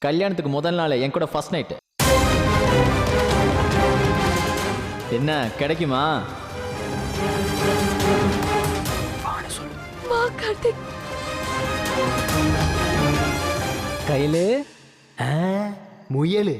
கல்யாணத்துக்கு முதல் நாள் என் கூட ஃபர்ஸ்ட் நைட்டு. என்ன கிடைக்குமா? வா கார்த்திக். கையில முயலு.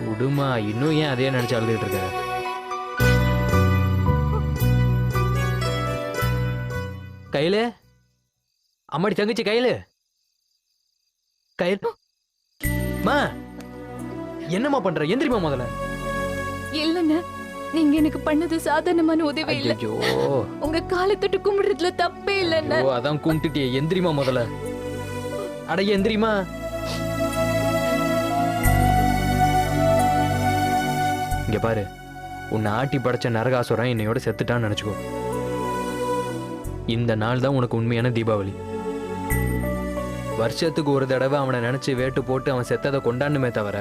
விடுமா, இன்னும் ஏன் அதே நினைச்சு அழுதுட்டு இருக்க? கையில அம்மாடி தங்கச்சி கையில கையில் மா என்னம்மா பண்ற? எந்திரிமா முதல்ல. இல்லன்னு நீங்க எனக்கு பண்ணது சாதாரணமான உதவி இல்ல. ஐயோ உங்க காலை தொட்டு கும்பிடுறதுல தப்பே இல்லன்னு. அதான் கும்பிட்டுட்டியே. எந்திரிமா முதல்ல. அட எந்திரிமா. இங்க பாரு, உன்னை ஆட்டி படைச்ச நரகாசுரன் என்னையோட செத்துட்டான்னு நினைச்சுக்கோ. இந்த நாள் தான் உனக்கு உண்மையான தீபாவளி. வருஷத்துக்கு ஒரு தடவை அவனை நினைச்சு வேட்டு போட்டு அவன் செத்ததை கொண்டாடணுமே தவிர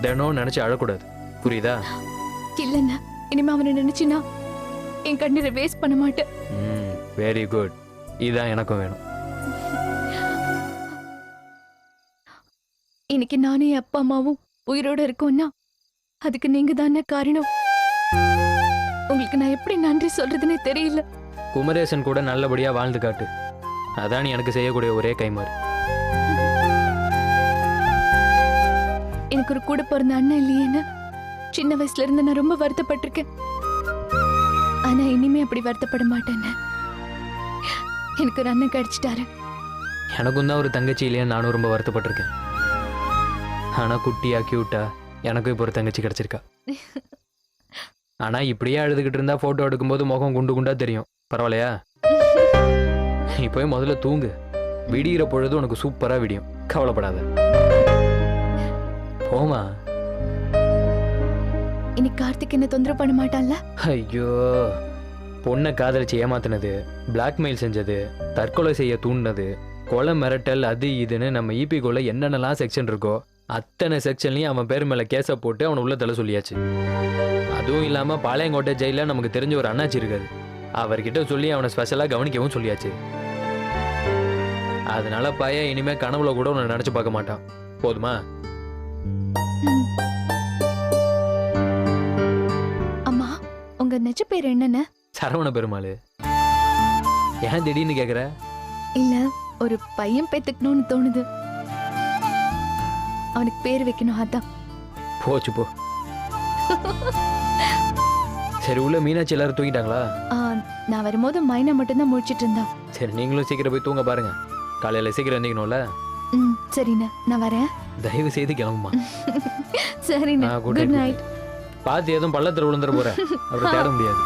தினம் நினைச்சு அழக்கூடாது. புரியுதா? இல்லன்னா இனிமே அவனை நினைச்சினா என் கண்ணீரை வேஸ்ட் பண்ண மாட்டேன். Very good. இதான் எனக்கும் வேணும். இன்னைக்கு நானே என் அப்பா அம்மாவும் உயிரோட இருக்கோம்னா அதுக்கு நீங்க தானே காரணம். உங்களுக்கு நான் எப்படி நன்றி சொல்றதுன்னே தெரியல. குமரேசன் கூட நல்லபடியா வாழ்ந்து காட்டு. அதான் எனக்கு செய்யக்கூடிய ஒரே கைமாறு. எனக்கு ஒரு கூட பிறந்த அண்ணன் இல்லையேன்னு சின்ன வயசுல இருந்து நான் ரொம்ப வருத்தப்பட்டிருக்கேன். ஆனா இனிமே அப்படி வருத்தப்பட மாட்டேன்னு எனக்கு ஒரு அண்ணன் கிடைச்சிட்டாரு. எனக்கும் தான் ஒரு தங்கச்சி இல்லையா, நானும் ரொம்ப வருத்தப்பட்டிருக்கேன். ஆனா குட்டியா கியூட்டா எனக்கும் இப்போ ஒரு தங்கச்சி கிடைச்சிருக்கா. ஆனா இப்படியே அழுதுகிட்டு இருந்தா போட்டோ எடுக்கும்போது முகம் குண்டு குண்டா தெரியும். பரவாயில்லையா? நீ போய் முதல்ல தூங்கு. விடிகிற பொழுது உனக்கு சூப்பரா விடியும். கவலைப்படாத. போமா. இன்னைக்கு கார்த்திக் என்ன தொந்தரவு பண்ண மாட்டான்ல? ஐயோ, பொண்ணை காதலிச்சு ஏமாத்தினது, பிளாக்மெயில் செஞ்சது, தற்கொலை செய்ய தூண்டினது, கொலை மிரட்டல், அது இதுன்னு நம்ம ஈபிக்குள்ள என்னென்னலாம் செக்ஷன் இருக்கோ அத்தனை செக்ஷன்லையும் அவன் பேர் மேல கேஸை போட்டு அவனை உள்ள தள்ள சொல்லியாச்சு. அதுவும் இல்லாம பாளையங்கோட்டை ஜெயில நமக்கு தெரிஞ்ச ஒரு அண்ணாச்சி இருக்காரு. அவர்கிட்ட சொல்லி அவனை ஸ்பெஷலா கவனிக்கவும் சொல்லியாச்சு. அதனால பையன் இனிமே கனவுல கூட உன்னை நினைச்சு பார்க்க மாட்டான். போதுமா? அம்மா, உங்க நிஜ பேர் என்னன்னு? சரவண பெருமாள். ஏன் திடீர்னு கேக்குற? இல்ல, ஒரு பையன் பெத்துக்கணும்னு தோணுது. அவனுக்கு பேர் வைக்கணும், அதான். போச்சு போ. சரி, உள்ள மீனாட்சி எல்லாரும் தூங்கிட்டாங்களா? நான் வரும்போது மைனா மட்டும்தான் முடிச்சிட்டு இருந்தா. சரி, நீங்களும் சீக்கிரம் போய் தூங்க பாருங்க. காலையில சீக்கிரம் எந்திக்கணும்ல. சரிண்ணா, நான் வரேன். தயவு செய்து கிளம்புமா. சரிண்ணா, குட் நைட். பார்த்து எதுவும் பள்ளத்துல விழுந்துட போற. அப்படி தேட முடியாது.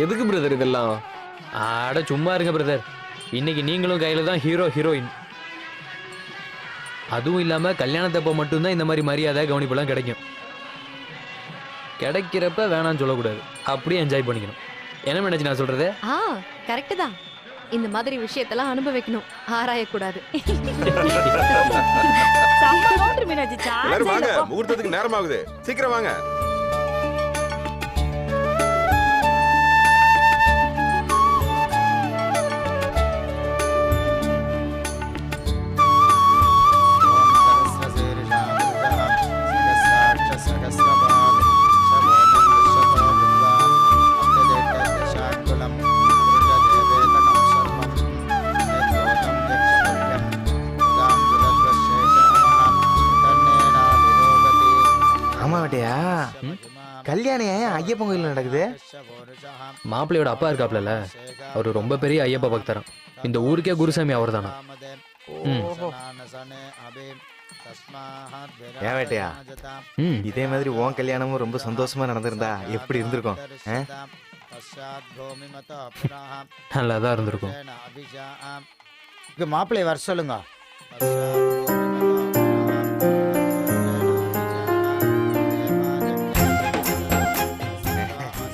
எதுக்கு பிரதர் இதெல்லாம்? ஆட சும்மா இருங்க பிரதர். இன்னைக்கு நீங்களும் கையில தான் ஹீரோ ஹீரோயின். அதுவும் இல்லாம கல்யாணத்தப்ப மட்டும்தான் இந்த மாதிரி மரியாதை கவனிப்பெல்லாம் கிடைக்கும். கிடைக்கிறப்ப வேணாம்னு சொல்லக்கூடாது. அப்படியே என்ஜாய் பண்ணிக்கணும். என்ன நினைச்சு நான் சொல்றது? கரெக்ட் தான். இந்த மாதிரி விஷயத்தெல்லாம் அனுபவிக்கணும், ஆராயக்கூடாது. வாங்க, முகூர்த்தத்துக்கு நேரம் ஆகுது. சீக்கிரம் வாங்க. கல்யாணம் ஏன் ஐயப்பன் கோயில் நடக்குது? மாப்பிள்ளையோட அப்பா இருக்காப்ல, அவரு ரொம்ப பெரிய ஐயப்ப பக்தரம். இந்த ஊருக்கே குருசாமி அவர் தானா. ஏன் வேட்டையா, இதே மாதிரி உன் கல்யாணமும் ரொம்ப சந்தோஷமா நடந்திருந்தா எப்படி இருந்திருக்கும்? நல்லா தான் இருந்திருக்கும். மாப்பிள்ளை வர சொல்லுங்க.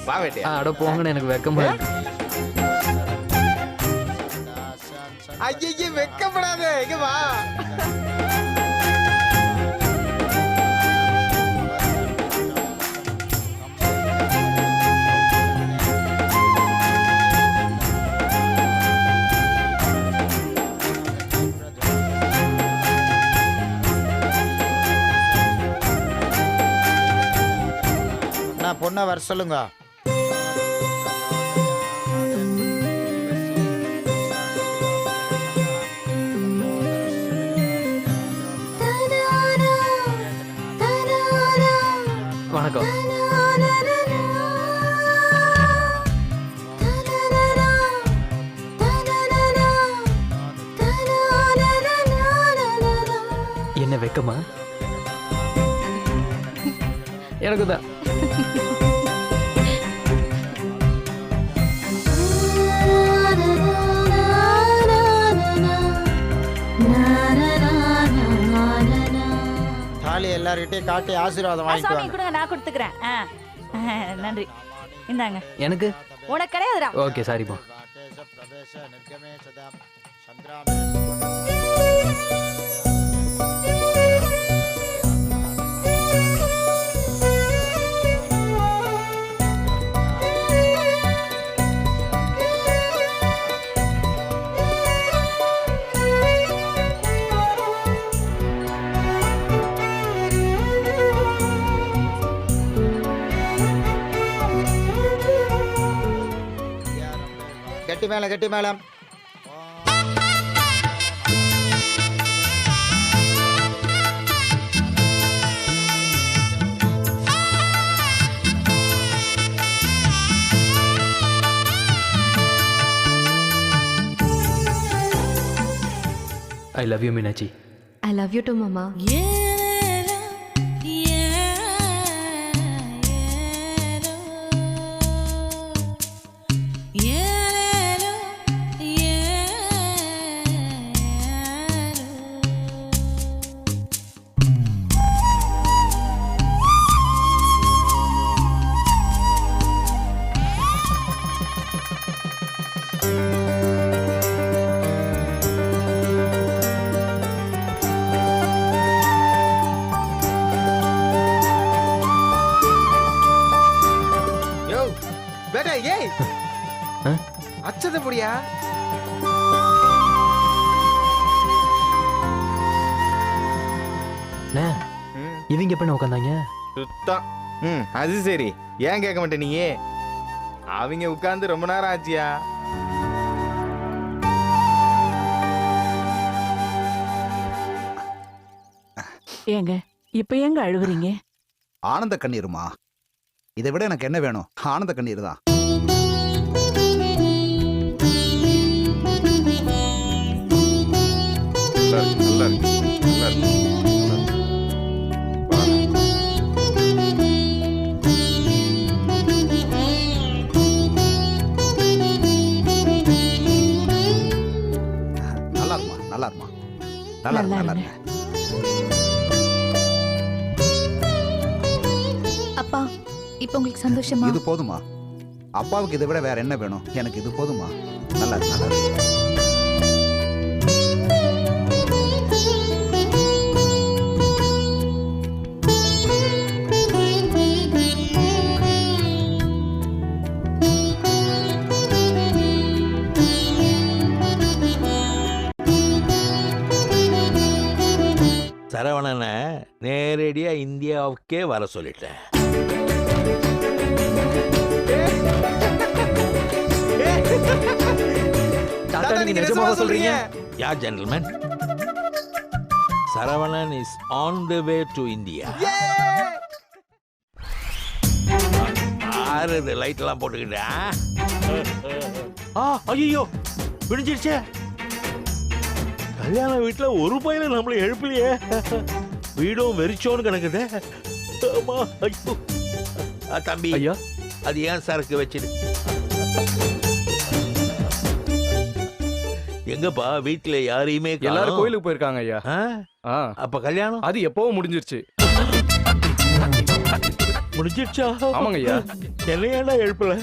வா வேட்டையா. அட போங்கன்னு எனக்கு வெக்கமா இருக்கு. ஐயே வெக்கப்படாத, இங்க வா. நான் பொண்ணை வர சொல்லுங்க. வணக்கம். என்ன வெக்கமா? எனக்கு தான். தாலி எல்லார்கிட்டயும் காட்டி ஆசீர்வாதம் சாமி வாங்கிக்குவாங்க. கொடுங்க, நான் கொடுத்துக்கிறேன். நன்றி. இந்தாங்க. எனக்கு உனக்கு கிடையாதுடா. ஓகே, சாரிப்பா. கெட்டி மேளம், கெட்டி மேளம். I love you Meenakshi. I love you to மாமா. யோ வேட்டா, ஏய் அச்சத முடியா? இவங்க எப்ப உட்காந்தாங்க? சுத்தம். அது சரி, ஏன் கேட்க மாட்டே நீ? அவங்க உட்கார்ந்து ரொம்ப நேரம் ஆச்சியா? ஏங்க இப்ப ஏங்க அழுவுறீங்க? ஆனந்த கண்ணீருமா, இதை விட எனக்கு என்ன வேணும்? ஆனந்த கண்ணீர் தான். நல்லா இருக்கு, நல்லா இருக்கு, நல்லா இருக்கு. நல்லா இருமா, நல்லா இருமா, நல்லா இருக்கு, நல்லா இருக்கு. அப்பா, இப்போ உங்களுக்கு சந்தோஷமா? இது போதுமா? அப்பாவுக்கு இதை விட வேற என்ன வேணும்? எனக்கு இது போதுமா? நல்லா இருக்கு, நல்லா இருக்கு. சரவணனை நேரடியா இந்தியாவுக்கே வர சொல்லிட்டேன். நிஜமாக சொல்றீங்க? Yeah gentleman, Saravanan is on the way to India. யாரு இது லைட் எல்லாம் போட்டுக்கிட்டு ஐயோ விடிஞ்சிருச்சே. கல்யாண வீட்டுல ஒரு பையனை நம்மள எழுப்பலையே. வீடும் வெறிச்சோன்னு கிடக்குதே. ஆமா, ஐயோ. தம்பி ஐயா அது ஏன் சரக்கு வச்சிடு. எங்கப்பா வீட்டுல யாரையுமே காணோம். எல்லாரும் கோயிலுக்கு போயிருக்காங்க ஐயா. அப்ப கல்யாணம் அது எப்பவும் முடிஞ்சிருச்சு. முடிஞ்சிருச்சா? ஆமாங்க ஐயா. என்னையாடா எழுப்பல?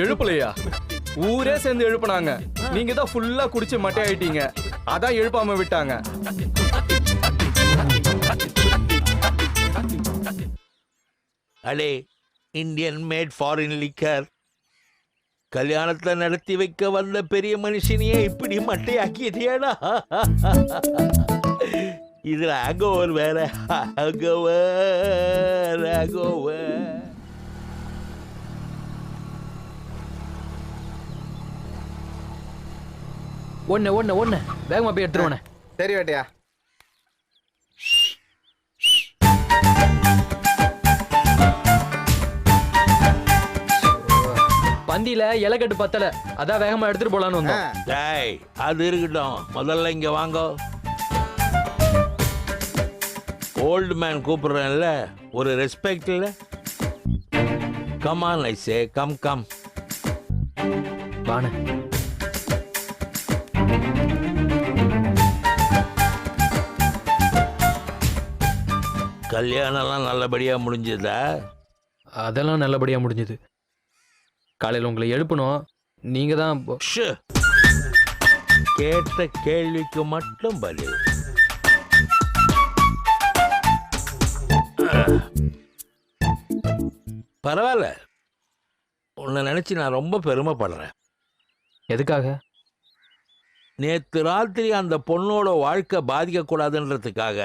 எழுப்பலையா? ஊரே சேர்ந்து எழுப்புனாங்க. நீங்க தான் ஃபுல்லா குடிச்சு மட்டை ஆயிட்டீங்க. அதான் எழுப்பாம விட்டாங்க. அடே இந்தியன் மேட் ஃபாரின் லிக்கர். கல்யாணத்தை நடத்தி வைக்க வந்த பெரிய மனுஷனையே இப்படி மட்டையாக்கிட்டியாடா. இதுல ஹேங்கோவர் வேற. ஹேங்கோவர். ஒன்னு வேகமா போய் எடுத்துருவானே. சரி வேட்டையா. பந்தியில இலக்கட்டு பத்தல, அதான் வேகமா எடுத்துட்டு போலான்னு வந்தோம். டேய் அது இருக்கட்டும், முதல்ல இங்க வாங்க. ஓல்டு மேன் கூப்பிடுறேன்ல, ஒரு ரெஸ்பெக்ட் இல்ல? Come on I say, come come. வாண கல்யாணம்லாம் நல்லபடியா முடிஞ்சதா? அதெல்லாம் நல்லபடியா முடிஞ்சது. காலையில் உங்களை எழுப்பணும், நீங்க தான் கேட்ட கேள்விக்கு மட்டும் பதில். பரவாயில்ல, உன்னை நினைச்சு நான் ரொம்ப பெருமைப்படுறேன். எதுக்காக? நேத்து ராத்திரி அந்த பொண்ணோட வாழ்க்கை பாதிக்க கூடாதுன்றதுக்காக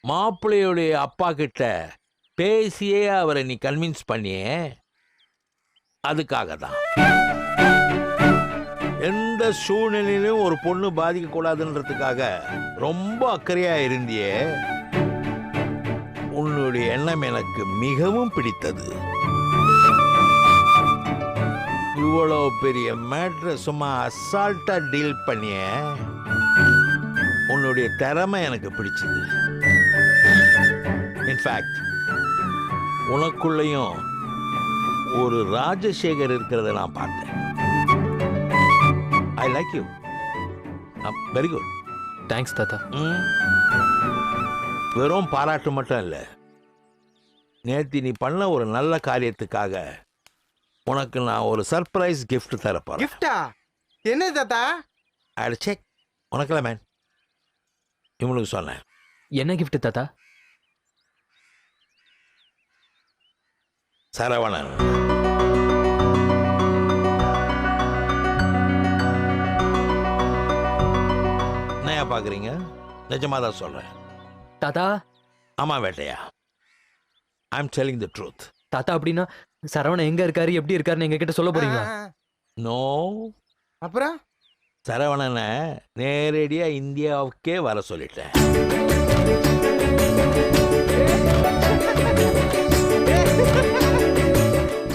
மாப்பிள்ளையுடைய அப்பா கிட்ட பேசியே அவரை நீ கன்வின்ஸ் பண்ணியே. அதுக்காக தான் எந்த சூழ்நிலையிலும் ஒரு பொண்ணு பாதிக்க கூடாதுன்றதுக்காக ரொம்ப அக்கறையா இருந்தியே. உன்னுடைய எண்ணம் எனக்கு மிகவும் பிடித்தது. இவ்வளவு பெரிய மேட்ரை சும்மா அசால்ட்டா டீல் பண்ணிய உன்னுடைய திறமை எனக்கு பிடிச்சது. இன்ஃபேக்ட் உனக்குள்ளேயும் ஒரு ராஜசேகர் இருக்கிறத நான் பார்த்தேன். I like you. Very good. Thanks தாத்தா. வெறும் பாராட்டு மட்டும் இல்லை, நேற்று நீ பண்ண ஒரு நல்ல காரியத்துக்காக உனக்கு நான் ஒரு சர்ப்ரைஸ் கிஃப்ட் தரப்போறேன். கிஃப்டா? என்ன தாத்தா? அடிச்சே உனக்குல மேன், இவனுக்கு சொன்னேன். என்ன கிஃப்ட் தாத்தா? சரவணன். என்னையா பாக்குறீங்க? நிஜமா தான் சொல்றேன். தாத்தா. ஆமா வேட்டையா, I am telling the truth. தாத்தா அப்படின்னா சரவணன் எங்க இருக்காரு, எப்படி இருக்காருன்னு எங்க கிட்ட சொல்ல போறீங்களா? நோ. அப்புறம் சரவணனை நேரடியா இந்தியாவுக்கே வர சொல்லிட்டேன்.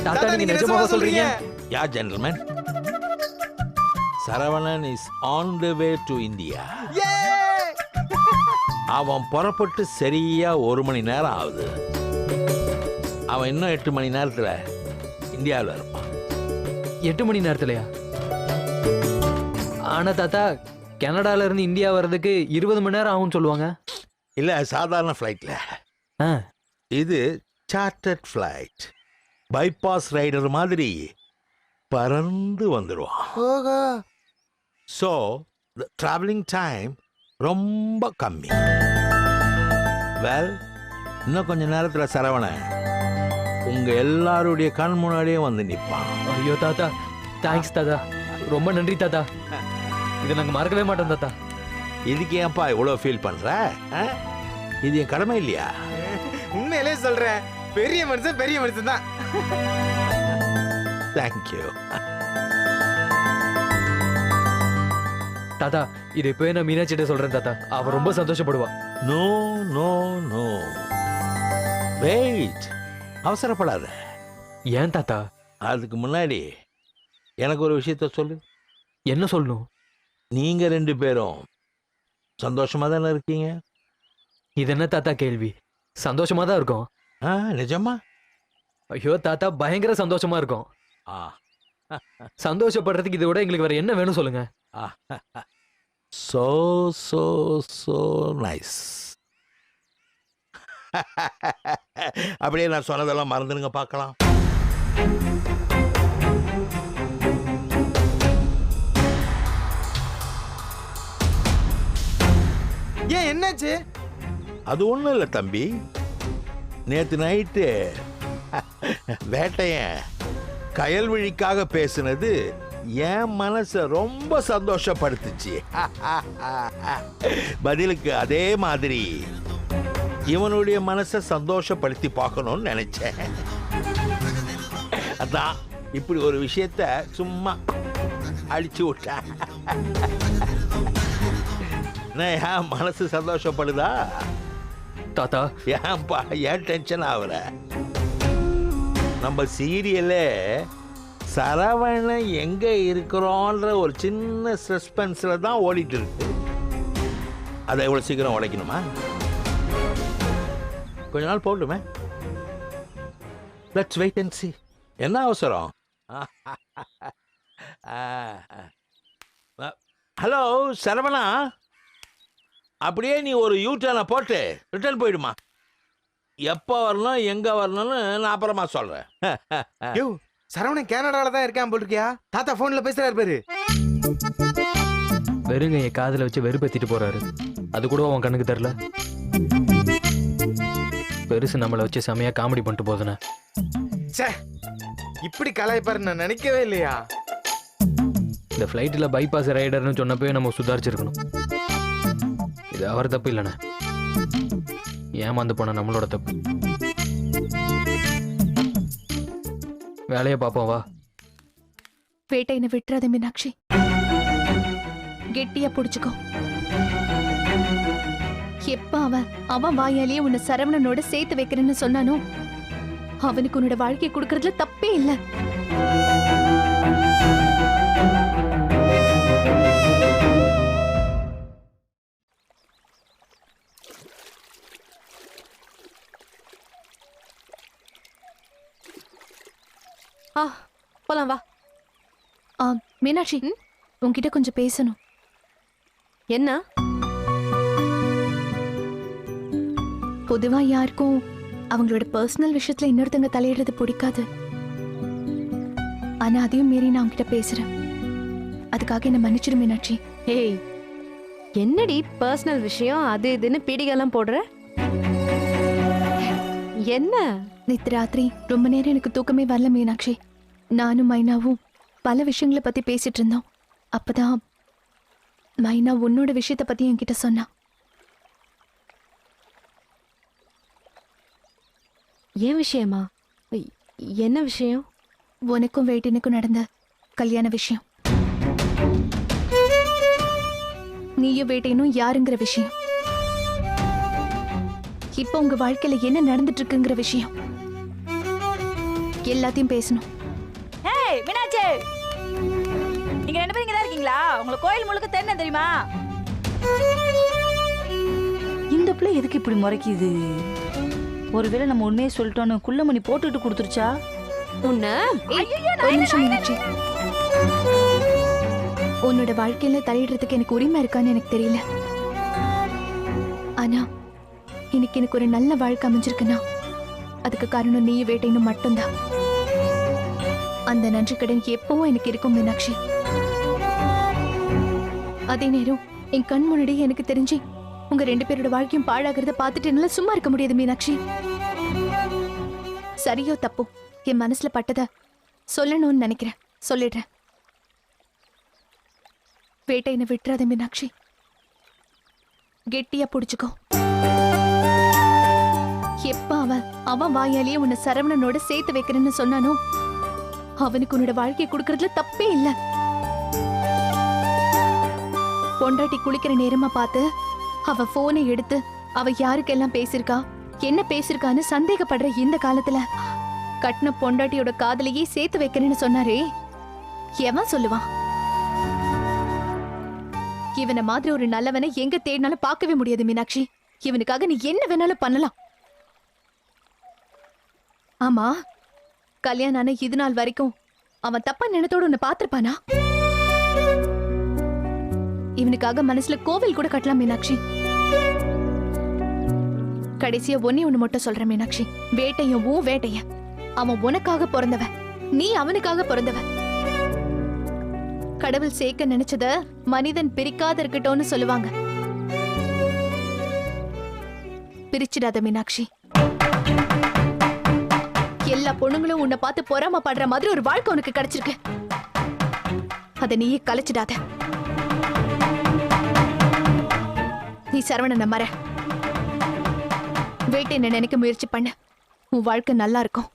தாத்தா நீங்க நிஜமாக சொல்றீங்க? Yeah gentleman, Saravanan is on the way to India. அவன் புறப்பட்டு சரியா 1 மணி நேரம் ஆகுது. அவன் இன்னும் 8 மணி நேரத்துல இந்தியாவில் இருப்பான். 8 மணி நேரத்துலயா? ஆனா தாத்தா, கனடால இருந்து இந்தியா வர்றதுக்கு 20 மணி நேரம் ஆகும்னு சொல்லுவாங்க. இல்ல, சாதாரண ஃப்ளைட்ல. இது சார்ட்டர்ட் ஃப்ளைட். பைபாஸ் ரைடர் மாதிரி பறந்து வந்துடுவான். ஸோ டிராவலிங் டைம் ரொம்ப கம்மி. வெல், இன்னும் கொஞ்ச நேரத்தில் சரவணன் உங்க எல்லாருடைய கண் முன்னாடியே வந்து நிற்பான். ஐயோ தாத்தா, தேங்க்ஸ் தாத்தா, ரொம்ப நன்றி தாத்தா. இதை நாங்கள் மறக்கவே மாட்டோம் தாத்தா. இதுக்கு ஏன்ப்பா இவ்வளோ ஃபீல் பண்ற? இது என் கடமை இல்லையா? உண்மையிலே சொல்றேன், பெரிய மனுஷன் தான். தேங்க்யூ தாத்தா. இது இப்பவே நான் மீனாட்சிட்ட சொல்றேன் தாத்தா, அவ ரொம்ப சந்தோஷப்படுவா. நோ நோ நோ, வெயிட், அவசரப்படாத. ஏன் தாத்தா? அதுக்கு முன்னாடி எனக்கு ஒரு விஷயத்த சொல்லு. என்ன சொல்லணும்? நீங்க 2 பேரும் சந்தோஷமா தானே இருக்கீங்க? இது என்ன தாத்தா கேள்வி? சந்தோஷமா தான் இருக்கோம். நிஜமா? ஐயோ தாத்தா, பயங்கர சந்தோஷமா இருக்கோம். ஆ சந்தோஷப்படுறதுக்கு இதை விட எங்களுக்கு வேற என்ன வேணும் சொல்லுங்க. So so so nice. அப்படியே நான் சொன்னதெல்லாம் மறந்துடுங்க பார்க்கலாம். ஏன் என்னாச்சு? அது ஒண்ணும் இல்லை தம்பி. நேத்து நைட்டு வேட்டையன் கயல்விழிக்காக பேசுனது என் மனசை ரொம்ப சந்தோஷப்படுத்துச்சு. பதிலுக்கு அதே மாதிரி இவனுடைய மனசை சந்தோஷப்படுத்தி பார்க்கணும்னு நினைச்சேன். அதான் இப்படி ஒரு விஷயத்த சும்மா அழிச்சு விட்டேன். என் மனசு சந்தோஷப்படுதா தாத்தா? ஏன்பா ஏன் டென்ஷன் ஆகுற? நம்ம சீரியலே சரவணன் எங்க இருக்கிறோன்ற ஒரு சின்ன சஸ்பென்ஸ்ல தான் ஓடிட்டு இருக்கு. அதை எவ்வளவு சீக்கிரம் உடைக்கணுமா? கொஞ்ச நாள் போட்டுமே. Let's wait and see. என்ன அவசரம்? ஹலோ சரவணா, அப்படியே நீ ஒரு யூ-டர்னை போட்டு ரிட்டர்ன் போயிடுமா. எப்போ வரணும் எங்க வரணும்னு நான் அப்புறமா சொல்றேன். யோ, சரவணன் கனடால தான் இருக்கான் போல் இருக்கியா? தாத்தா போன்ல பேசுறாரு பாரு. வெறுங்க என் காதுல வச்சு வெறுப்பேத்திட்டு போறாரு. அது கூட அவன் கண்ணுக்கு தெரியல. பெருசு நம்மளை வச்சு செமையா காமெடி பண்ணிட்டு போதுனே. ச்சே, இப்படி கலாய்ப்பாரு நான் நினைக்கவே இல்லையா. இந்த ஃப்ளைட்டில் பைபாஸ் ரைடர்னு சொன்னப்போ நம்ம சுதாரிச்சிருக்கணும். இது அவர் தப்பு இல்லைண்ணே, ஏமாந்து போன நம்மளோட தப்பு. வேலையை பார்ப்போம் வா. வேட்டையனை விட்டுறாத மீனாட்சி, கெட்டியா புடிச்சுக்கோ. எப்ப அவன் வாயாலேயே உன்னை சரவணனோட சேர்த்து வைக்கிறேன்னு சொன்னானோ, அவனுக்கு உன்னோட வாழ்க்கையை கொடுக்கறதுல தப்பே இல்லை. போலாம் வா. மீனாட்சி, உன்கிட்ட கொஞ்சம் பேசணும். என்ன? பொதுவா யாருக்கும் அவங்களோட பர்சனல் விஷயத்துல இன்னொருத்தங்க தலையிடுறது பிடிக்காது. ஆனா அதையும் மீறி நான் உன்கிட்ட பேசுறேன். அதுக்காக என்ன மன்னிச்சிடு மீனாட்சி. ஏய், என்னடி பர்சனல் விஷயம் அது இதுன்னு பீடிகெல்லாம் போடுற? என்ன? நேத்து ராத்திரி ரொம்ப நேரம் எனக்கு தூக்கமே வரல மீனாட்சி. நானும் மைனாவும் பல விஷயங்களை பத்தி பேசிட்டு இருந்தோம். அப்பதான் மைனா உன்னோட விஷயத்தை பத்தி என்கிட்ட சொன்னா. ஏன் விஷயமா? என்ன விஷயம்? உனக்கும் வேட்டினுக்கும் நடந்த கல்யாண விஷயம். நீயும் வேட்டையனும் யாருங்கிற விஷயம். இப்ப உங்க வாழ்க்கையில என்ன நடந்துட்டு இருக்குங்கிற விஷயம் எல்லாத்தையும் பேசணும். ஏய் மீனாட்சி, நீங்க 2 பேரும் இங்க தான் இருக்கீங்களா? உங்களுக்கு கோயில் முழுக்க தென்ன தெரியுமா? இந்த பிள்ளை எதுக்கு இப்படி முறைக்குது? ஒருவேளை நம்ம உண்மையை சொல்லிட்டோன்னு குள்ளமணி போட்டுட்டு கொடுத்துருச்சா? உன்ன ஒரு நிமிஷம் மீனாட்சி, உன்னோட வாழ்க்கையில தலையிடுறதுக்கு எனக்கு உரிமை இருக்கான்னு எனக்கு தெரியல. ஆனா இன்னைக்கு எனக்கு ஒரு நல்ல வாழ்க்கை அமைஞ்சிருக்குன்னா அதுக்கு காரணம் நீ வேட்டைன்னு மட்டும்தான். அந்த நன்றி கடன் எப்பவும் எனக்கு இருக்கும் மீனாட்சி. அதே நேரம் என் கண் முன்னாடி எனக்கு தெரிஞ்சு உங்க 2 பேரோட வாழ்க்கையும் பாழாகிறத பார்த்துட்டு என்னால சும்மா இருக்க முடியாது மீனாட்சி. சரியோ தப்போ என் மனசுல பட்டத சொல்லணும்னு நினைக்கிறேன், சொல்லிடுறேன். வேட்டையனை விட்டுறாத மீனாட்சி, கெட்டியா புடிச்சுக்கோ. எப்ப அவன் வாயாலேயே உன்னை சரவணனோட சேர்த்து வைக்கிறேன்னு சொன்னானோ, அவனுக்கு உன்னோட வாழ்க்கையை கொடுக்கறதுல தப்பே இல்ல. பொண்டாட்டி குளிக்கிற நேரமா பார்த்து அவ போனை எடுத்து அவ யாருக்கெல்லாம் பேசிருக்கா, என்ன பேசிருக்கான்னு சந்தேகப்படுற இந்த காலத்துல கட்டின பொண்டாட்டியோட காதலையே சேர்த்து வைக்கிறேன்னு சொன்னாரே, எவன் சொல்லுவான்? இவனை மாதிரி ஒரு நல்லவனை எங்க தேடினாலும் பார்க்கவே முடியாது மீனாட்சி. இவனுக்காக நீ என்ன வேணாலும் பண்ணலாம். ஆமா, கல்யாணம் ஆன இது நாள் வரைக்கும் அவன் தப்பா நினைத்தோட உன்னை பார்த்திருப்பானா? இவனுக்காக மனசுல கோவில் கூட கட்டலாம் மீனாட்சி. கடைசியா ஒண்ணு மட்டும் சொல்றேன் மீனாட்சி, வேட்டையும் வேட்டைய அவன் உனக்காக பிறந்தவன், நீ அவனுக்காக பிறந்தவன். கடவுள் சேர்க்க நினைச்சத மனிதன் பிரிக்காத இருக்கட்டும்னு சொல்லுவாங்க. பிரிச்சிடாத மீனாட்சி. எல்லா பொண்ணுங்களும் உன்னை பார்த்து பொறாமப்படுற மாதிரி ஒரு வாழ்க்கை உனக்கு கிடைச்சிருக்கு. அதை நீயே கலைச்சிடாத. நீ சரவணனை மற. வேட்டை நினைக்க முயற்சி பண்ண, உன் வாழ்க்கை நல்லா இருக்கும்.